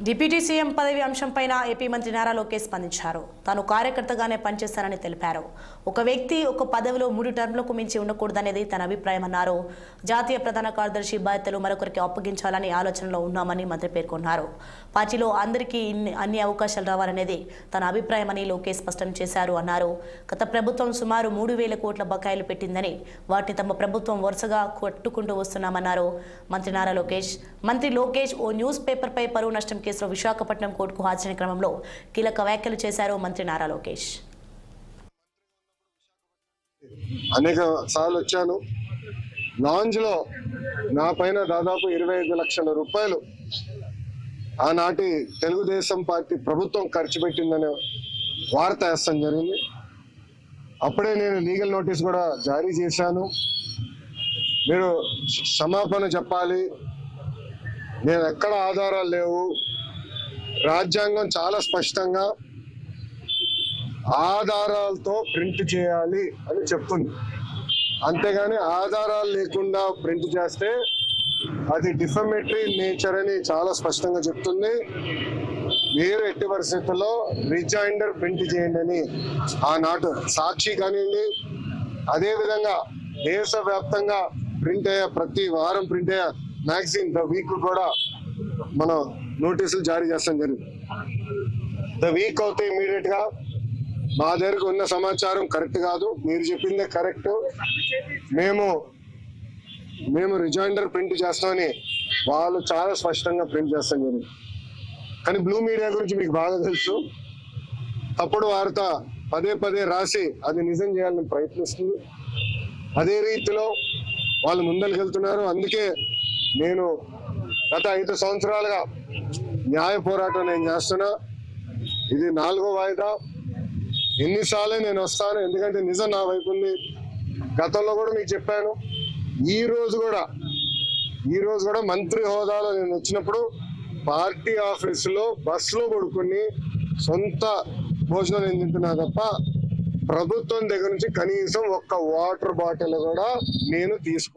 Deputy CM పదవి అంశంపైన AP మంత్రి నారా లోకేష్ స్పందించారు. తాను కార్యకర్తగానే పనిచేస్తానని తెలిపారు. ఒక వ్యక్తి ఒక పదవిలో 3 టర్మ్లకు మించి ఉండకూడదనేది తన అభిప్రాయమన్నారు. జాతీయ ప్రధాన కార్యదర్శి బాధ్యతలు మరొకరికి అప్పగించాలని ఆలోచనలో ఉన్నామని మంత్రి పేర్కొన్నారు. పార్టీలో అందరికీ అన్ని అవకాశాలు రావాలనేది తన అభిప్రాయమని లోకేష్ స్పష్టం చేశారు అన్నారు. గత ప్రభుత్వం సుమారు 3,000 కోట్ల బకాయిలు పెట్టిందని వాటిని తమ ప్రభుత్వం వరుసగా కట్టుకుంటూ వస్తున్నామన్నారు. మంత్రి లోకేష్ ఓ న్యూస్ పేపర్పై పరువు నష్టం కేసులో విశాఖపట్నం కోర్టుకు హాజరైన క్రమంలో కీలక వ్యాఖ్యలు చేశారు మంత్రి నారా లోకేష్. అనేక సార్లు వచ్చాను. లాంజ్ లో నా పైన దాదాపు 25 లక్షల రూపాయలు ఆనాటి తెలుగుదేశం పార్టీ ప్రభుత్వం ఖర్చు పెట్టిందనే వార్త వేస్తాం జరిగింది. అప్పుడే నేను లీగల్ నోటీస్ కూడా జారీ చేశాను. మీరు క్షమాపణ చెప్పాలి, నేను ఎక్కడ ఆధారాలు లేవు, రాజ్యాంగం చాలా స్పష్టంగా ఆధారాలతో ప్రింట్ చేయాలి అని చెప్తుంది. అంతేగాని ఆధారాలు లేకుండా ప్రింట్ చేస్తే అది డిఫమేటరీ నేచర్ అని చాలా స్పష్టంగా చెప్తుంది. మీరు ఎట్టి పరిస్థితుల్లో రిజైండర్ ప్రింట్ చేయండి అని ఆనాటి సాక్షి కానివ్వండి, అదేవిధంగా దేశవ్యాప్తంగా ప్రింట్ అయ్యే ప్రతి వారం ప్రింట్ అయ్యే మ్యాగజైన్ ద వీక్ కూడా మనం నోటీసులు జారీ చేస్తాం జరిగింది. ద వీక్ అవుతే ఇమీడియట్ గా మా దగ్గరకు ఉన్న సమాచారం కరెక్ట్ కాదు, మీరు చెప్పిందే కరెక్ట్, మేము రిజైండర్ ప్రింట్ చేస్తామని వాళ్ళు చాలా స్పష్టంగా ప్రింట్ చేస్తాం జరిగింది. కానీ బ్లూ మీడియా గురించి మీకు బాగా తెలుసు. తప్పుడు వార్త పదే పదే రాసి అది నిజం చేయాలని ప్రయత్నిస్తుంది. అదే రీతిలో వాళ్ళు ముందరికెళ్తున్నారు. అందుకే నేను గత 5 సంవత్సరాలుగా న్యాయ పోరాటం నేను చేస్తున్నా. ఇది 4వ వాయిదా. ఎన్నిసార్లు నేను వస్తాను, ఎందుకంటే నిజం నా వైపు ఉంది. గతంలో కూడా మీకు చెప్పాను. ఈ రోజు కూడా మంత్రి హోదాలో నేను వచ్చినప్పుడు పార్టీ ఆఫీసులో బస్సులో పడుకుని సొంత భోజనం నేను తింటున్నా తప్ప ప్రభుత్వం దగ్గర నుంచి కనీసం ఒక్క వాటర్ బాటిల్ కూడా నేను తీసుకు